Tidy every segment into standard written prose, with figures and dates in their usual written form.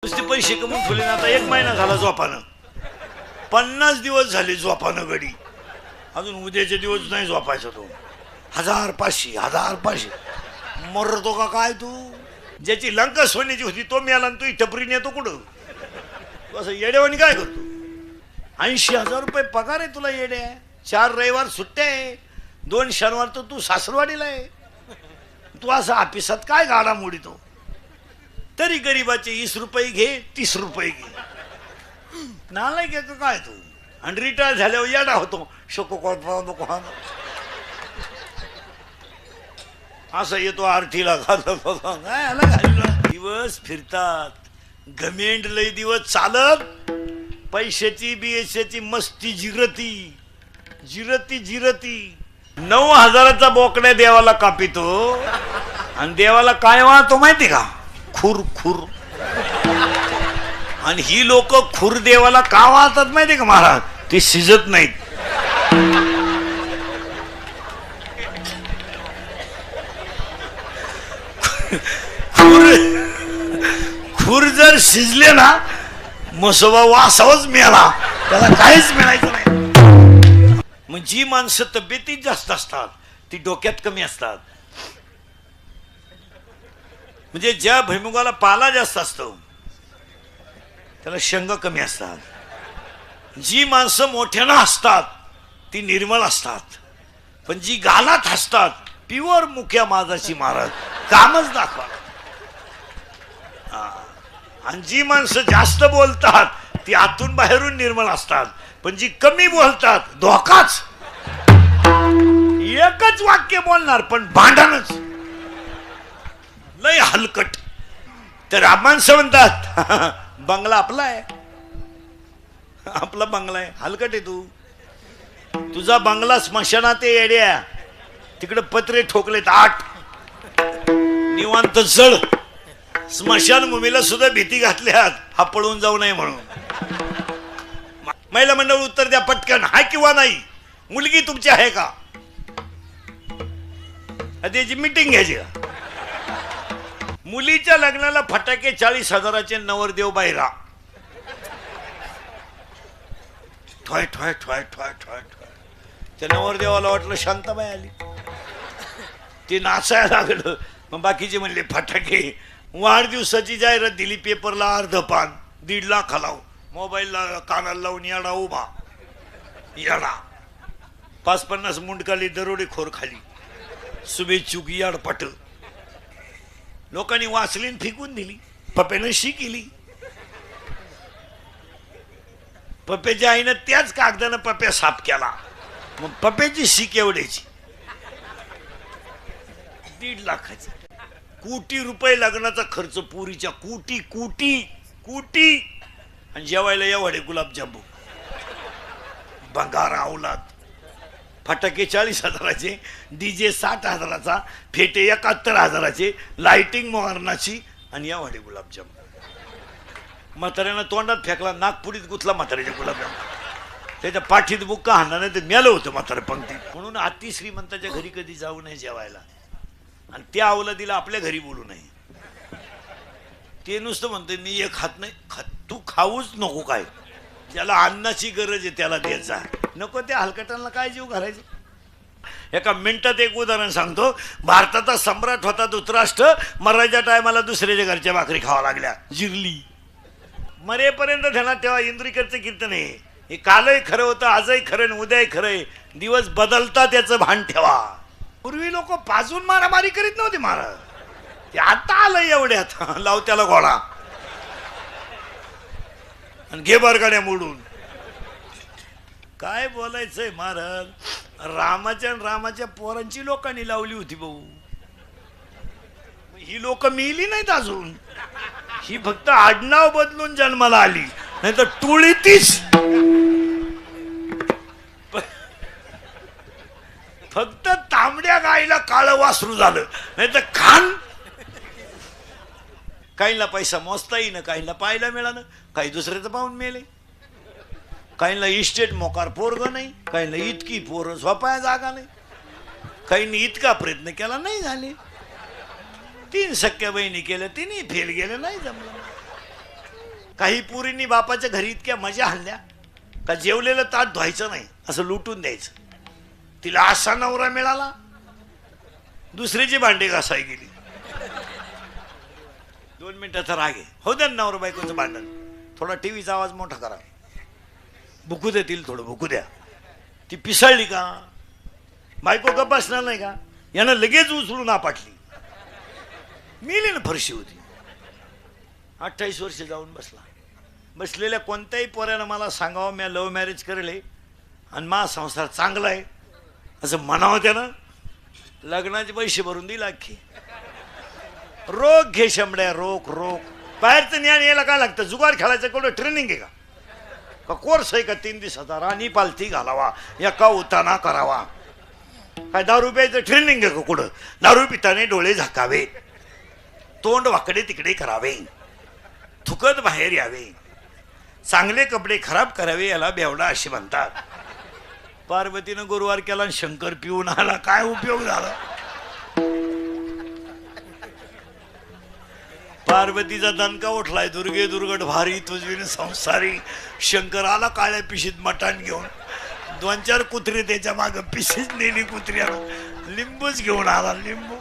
नुसते पैसे कमवून ठेवले ना. आता 1 महिना झाला झोपानं, 50 दिवस झाले झोपानं गडी. अजून उद्याचे दिवस नाही झोपायचा तो. 1500 मरतो का काय तू? ज्याची लंका सोन्याची होती तो मेला, तू टपरीने येतो कुठं? असं येड्यावानी काय करतो? 80,000 रुपये पगार आहे तुला येड्या. 4 रविवार सुट्ट्या आहे, 2 शनिवार तर तू सासरवाडीला आहे. तू असं ऑफिसात काय गाडा मोडीतो? तरी गरीबाचे 20 रुपये घे, 30 रुपये घे. नालायक आहे का काय तू? आणि रिटायर झाल्यावर येडा होतो. असं येतो आरतीला. दिवस फिरतात, गमेंड लय दिवस चालत. पैशाची बीएसची मस्ती जिरती 9,000चा बोकड्या देवाला कापितो. आणि देवाला काय वाहतो माहिती का? खुर. आणि ही लोक खुर देवाला का वाहतात माहिती का महाराज? ते शिजत नाहीत. खुर जर शिजले ना, मसोबा वासावच मिळाला, त्याला काहीच मिळायचं नाही. मग जी माणसं तब्येतीत जास्त असतात ती डोक्यात कमी असतात. म्हणजे ज्या भुईमुगाला पाला जास्त असतो त्याला शेंग कमी असतात. जी माणसं मोठ्यानं हसतात ती निर्मळ असतात. पण जी गालात हसतात, प्युअर मुख्या माझाची महाराज, कामच दाखवा. आणि जी माणसं जास्त बोलतात ती आतून बाहेरून निर्मळ असतात. पण जी कमी बोलतात, धोकाच. एकच वाक्य बोलणार पण भांडणच लय हलकट. तर माणसं म्हणतात बंगला आपला आहे, आपला बंगला आहे. हलकट आहे तू. तुझा बंगला स्मशानात आहे येड्या. तिकडे पत्रे ठोकलेत 8. निवांत जळ. स्मशानभूमीला सुद्धा भीती घातल्यात, हा पळून जाऊ नये म्हणून. महिला मंडळ उत्तर द्या पटकन, हाय किंवा नाही. मुलगी तुमची आहे का? त्याची मीटिंग घ्यायची का? मुलीच्या लग्नाला फटाके 40,000चे नवरदेव बाहेरा. ठोय ठोय ठोय ठोय ठोय ठोय. त्या नवरदेवाला वाटलं शांताबाई आली, ते नाचायला लागलं. मग बाकीचे म्हणले फटाके. वाढदिवसाची जाहिरात दिली पेपरला, अर्ध पान, 1.5 लाख लाव. मोबाईलला कानाला लावून येडा उभा. येडा 5-50 मुंडकाली दरोडेखोर खाली. शुभेच्छुक याडपट. लोकांनी वासलीन फेकून दिली. पप्प्यानं शी केली. पप्प्याच्या आईनं त्याच कागदानं पप्प्या साफ केला. मग पप्प्याची शी केवढ्याची? 1.5 लाखाची. कोटी रुपये लग्नाचा खर्च पुरीच्या. कोटी. आणि जेवायला एवढे गुलाबजामू, बंगारा औलाद. फटाके 40,000चे, डीजे 60,000चा, फेटे 71,000चे, लाइटिंग मोहरणाची, आणि एवढे गुलाबजामू. म्हाताऱ्यानं तोंडात फेकला, नागपुडीत गुतला म्हाताऱ्याच्या गुलाबजाम. त्याच्या पाठीत बुक्का हाणला नाही तर मेलं होतं म्हातारं पंक्तीत. म्हणून अति श्रीमंताच्या घरी कधी जाऊ नये जेवायला. आणि त्या अवलादीला आपल्या घरी बोलू नये. ते नुसतं म्हणतोय मी एक खात नाही. तू खाऊच नको. काय ज्याला अन्नाची गरज आहे त्याला द्यायचा नको. त्या हलकटांना काय जीव घालायचं? एका मिनिटात एक उदाहरण सांगतो. भारताचा सम्राट होता धृतराष्ट्र. मरायच्या टायमाला दुसऱ्याच्या घरच्या भाकरी खावा लागल्या, जिरली. मरेपर्यंत ध्यानात ठेवा, इंद्रिकरचं कीर्तन आहे हे. कालही खरं होतं, आजही खरं, उद्याही खरंय. दिवस बदलतात याचं भान ठेवा. पूर्वी लोक पाजून मारामारी करीत नव्हते महाराज. ते आता आलं एवढ्यात. लाव त्याला घोडा आणि घे बरगाड्या मोडून. काय बोलायचंय महाराज? रामाच्या पोरांची लोकांनी लावली होती भाऊ. ही लोक मिली नाहीत अजून. ही फक्त आडनाव बदलून जन्माला आली, नाही तर टोळी तीच. फक्त तांबड्या गाईला काळं वासरू झालं, नाही तर खान. काहींना पैसा मोजता येईन, काहींना पाहायला मिळालं, काही दुसऱ्याचं पाहून मेले. काहींना इस्टेट मोकार पोरग नाही, काहींना इतकी पोरं झोपाया जागा नाही, काहींनी इतका प्रयत्न केला नाही झाले. 3 सख्या बहिणी केल्या, तिन्ही फेल गेल्या, नाही जमलं. काही पुरींनी बापाच्या घरी इतक्या मजा हल्ल्या का जेवलेलं ताट धुवायचं नाही, असं लुटून द्यायचं. तिला असा नवरा मिळाला, दुसरीची भांडे घासाय गेली. 2 मिनिटाचा राग आहे, हो द्या नवरा बायकोचं भांडण. थोडा टीव्हीचा आवाज मोठा करा, भुकू देतील, थोडं भुकू द्या. ती पिसळली का, बायको गप्प बसणार नाही का, यानं लगेच उचलून आपटली. मेली ना, फरशी होती. 28 वर्ष जाऊन बसला. बसलेल्या कोणत्याही पोऱ्यानं मला सांगावं मी लव्ह मॅरेज करेल आणि मा संसार चांगला आहे असं म्हणावं त्यानं, लग्नाचे पैसे भरून दिला अख्खी. रोग घे शंभड्या, रोग रोग. बाहेरचं ज्ञान यायला काय लागतं, जुगार खेळायचं कुठं ट्रेनिंग आहे का कोर्स आहे का 3 दिवसाचा, राणी पालथी घालावा, एका उताना करावा. काय दारू प्यायचं ट्रेनिंग आहे का कुठं, दारू पिताने डोळे झाकावे, तोंड वाकडे तिकडे करावे, थुकत बाहेर यावे, चांगले कपडे खराब करावे, याला बेवडा असे म्हणतात. पार्वतीनं गुरुवार केला आणि शंकर पिऊन आला, काय उपयोग झाला. पार्वतीचा दणका उठलाय, दुर्गे दुर्गट भारी तुझवीन संसारी. शंकर आला काळ्या पिशीत मटाण घेऊन, 2-4 कुत्रे त्याच्या माग, पिशीच नेली कुत्री, लिंबूच घेऊन आला, लिंबू.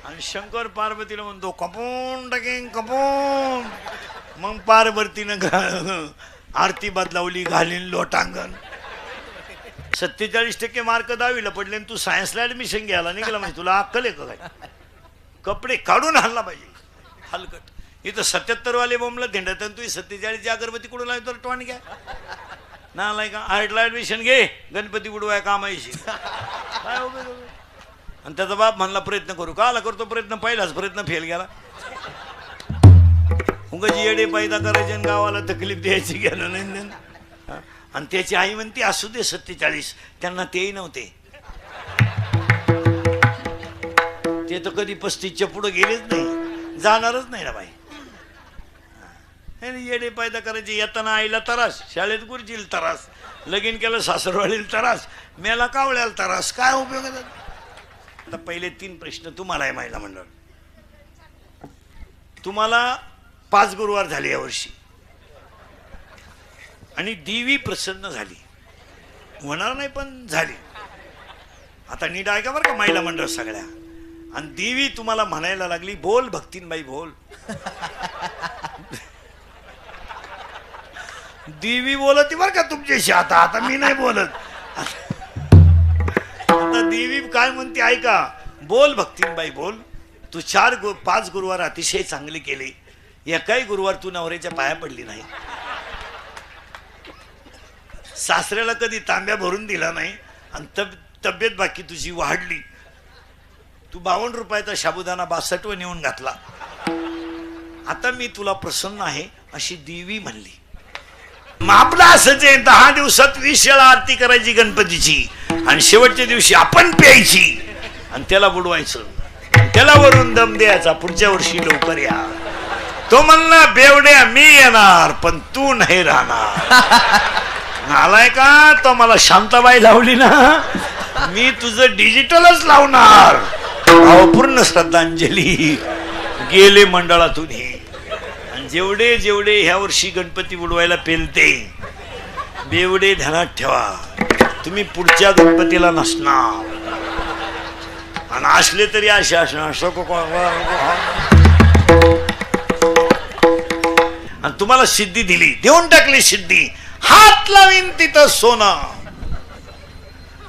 आणि शंकर पार्वतीला म्हणतो कपून टाकेन कपून. मग पार्वतीनं आरती बदलावली, घालीन लोटांगण. 47% मार्क 10वीला पडले आणि तू सायन्सला ऍडमिशन घ्यायला निघाला, म्हणजे तुला अक्कल आहे का काय. कपडे काढून हल्ला पाहिजे हलकट. इथं 77 वाले बोंबला धिंडत, तू 47ची अगरबत्ती कुठून लावतो टोन घ्या ना, लाय का आर्टला ऍडमिशन घे, गणपती बुडवाय कामायची काय हो. आणि त्याचा बाप म्हणला प्रयत्न करू, काला करतो प्रयत्न, पहिलाच प्रयत्न फेल गेला. उगाची येडे पैदा करायचे आणि गावाला तकलीफ द्यायची गेलं नाही. आणि त्याची आई म्हणते असू दे 47, त्यांना तेही नव्हते, ते तर कधी 35च्या पुढे गेलेच नाही, जाणारच नाही ना बाई. येडे पैदा करायचे, येताना आईला त्रास, शाळेत गुरुजीला त्रास, लगीन केलं सासरवाडीला त्रास, मेला कावळ्याला त्रास, काय उपयोग आहे. आता पहिले 3 प्रश्न तुम्हाला आहे महिला मंडळ. तुम्हाला 5 गुरुवार झाले यावर्षी आणि देवी प्रसन्न झाली, होणार नाही पण झाली. आता नीट ऐका बरं का महिला मंडळ सगळ्या. आणि देवी तुम्हाला म्हणायला लागली, बोल भक्तीनबाई बोल. देवी बोलती बरं का तुमच्याशी, आता मी नाही बोलत. आता देवी काय म्हणते ऐका, बोल भक्तीनबाई बोल. तू 5 गुरुवार अतिशय चांगले केले, एकाही गुरुवार तू नवऱ्याच्या पाया पडली नाही, सासऱ्याला कधी तांब्या भरून दिला नाही, आणि तब्येत बाकी तुझी वाढली. तू 52 रुपयाचा साबुदाणा 62 नेऊन घातला. आता मी तुला प्रसन्न आहे अशी देवी म्हणली. मग आपला असंच आहे, 10 दिवसात 20 वेळा आरती करायची गणपतीची, आणि शेवटच्या दिवशी आपण प्यायची आणि त्याला बुडवायचं, त्याला वरून दम द्यायचा, पुढच्या वर्षी लवकर या. तो म्हणला बेवड्या मी येणार पण तू नाही राहणार. आलाय का, तो मला शांताबाई लावली ना, मी तुझं डिजिटलच लावणार. पूर्ण श्रद्धांजली गेले मंडळातून हे. जेवढे जेवढे ह्या वर्षी गणपती बुडवायला पेलते, बेवडे ध्यानात ठेवा, तुम्ही पुढच्या गणपतीला नसणार, आणि असले तरी असे असणार. आणि तुम्हाला सिद्धी दिली, देऊन टाकली सिद्धी. हात लावीन तिथं सोनं,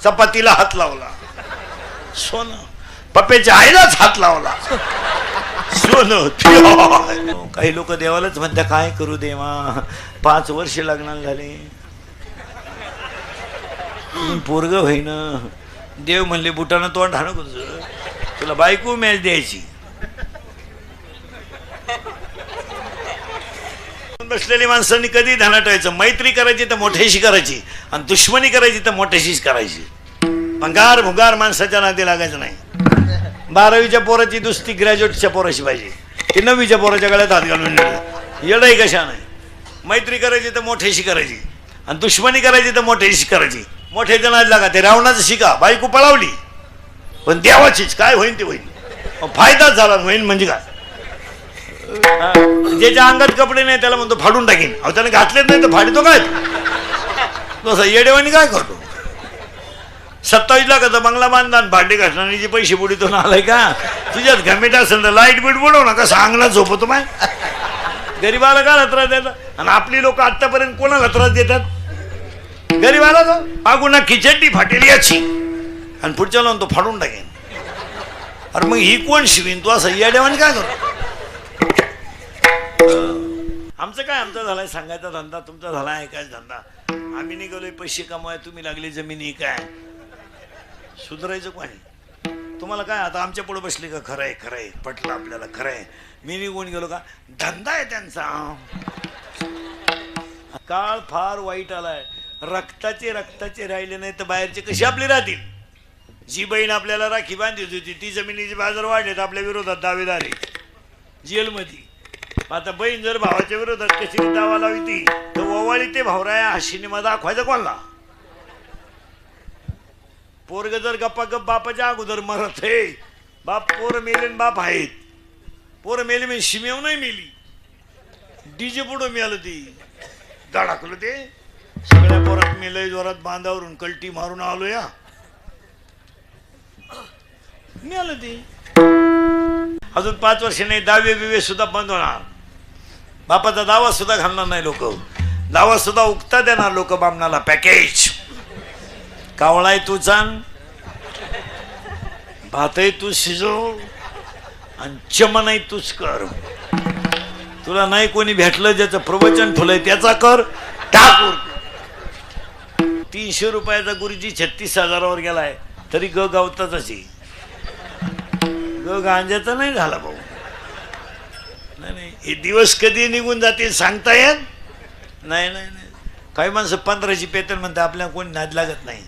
चपातीला हात लावला सोनं, पप्प्याच्या आईलाच हात लावला सोनं. काही लोक देवालाच म्हणतात काय करू देवा, 5 वर्ष लग्नाला झाले, पोरग होईन. देव म्हणले बुटानं तोंड हाणं तुझं, तुला बायको मॅच द्यायची. बसलेली माणसांनी कधी ध्यानात ठेवायचं, मैत्री करायची तर मोठ्याशी करायची, आणि दुश्मनी करायची तर मोठ्याशीच करायची. भंगार भुंगार माणसाच्या नादी लागायचं नाही. 12वीच्या पोराची दुसरी ग्रॅज्युएटच्या पोराशी पाहिजे, ती 9वीच्या पोराच्या गळ्यात हात घालून येडाई कशा नाही. मैत्री करायची तर मोठ्याशी करायची, आणि दुश्मनी करायची तर मोठ्याशी करायची. मोठ्याच्या नादी लागा. ते रावणाचं शिका, बायको पळावली पण देवाचीच, काय होईन ते होईन, फायदाच झाला होईन म्हणजे काय. ज्याच्या अंगात कपडे नाही त्याला म्हणतो फाडून टाकीन. अहो त्याने घातलेच नाही तर फाडतो काय तसं येडेवानी काय करतो. 27 लाखाचा बंगला बांधला भांडे घासण्याचे पैसे बुडीतो ना आलाय का. तुझ्यात घमेट असेल तर लाईट बीट बुडव ना कसं अंगणात झोपतो माय. गरीबाला का त्रास देतात आणि आपली लोक आतापर्यंत कोणाला त्रास देतात. गरीबाला तो अगुना खिचडी फाटेल याची आणि पुढच्या लावून तो फाडून टाकेन. अरे मग ही कोण शिवीन तू असं येडेवानी काय करतो. आमचं काय आमचा झालाय सांगायचा धंदा तुमचा झाला ऐकायचा धंदा. आम्ही निघालोय पैसे कमवाय तुम्ही लागले जमिनी काय सुधारायचं कोणी. तुम्हाला काय आता आमच्या पुढे बसले का खरंय खरंय पटलं आपल्याला खरंय. मी निघून गेलो का धंदा आहे त्यांचा. काळ फार वाईट आलाय. रक्ताचे राहिले नाही तर बाहेरचे कसे आपले राहतील. जी बहीण आपल्याला राखी बांधित होती ती जमिनीचे बाजार वाढलेत आपल्या विरोधात दावेदार आहे जेलमध्ये. आता बहीण जर भावाच्या विरोधात कशी दावा लावी ती तर ओवाळी ते भावराया हा सिनेमा दाखवायचा कोणला. पोरग जर गप्पा गप बापाच्या अगोदर मरत हे बाप पोर मेले बाप आहेत. पोर मेले म्हणजे शिमेव नाही मेली डीजे पुढं मिळालं ती धडाकलं ते सगळ्या पोरात मेलय जोरात बांधावरून कलटी मारून आलो या मिळालं ती. अजून 5 वर्ष नाही दावे बिवे सुद्धा बंद होणार. बापाचा दावा सुद्धा घालणार नाही लोक. दावा सुद्धा उगता देणार लोक बामणाला पॅकेज. कावळाय तू चान भातही तू शिजव आणि चमनही तूच कर. तुला नाही कोणी भेटलं ज्याचं प्रवचन ठुलंय त्याचा कर टाकूर. 300 रुपयाचा गुरुजी 36,000वर गेलाय तरी ग गावताच ग गांजाचा नाही झाला भाऊ. नाही हे दिवस कधी निघून जातील सांगता येत नाही. काही माणसं 15ची पेतन म्हणतात आपल्याला कोणी नाद लागत नाही.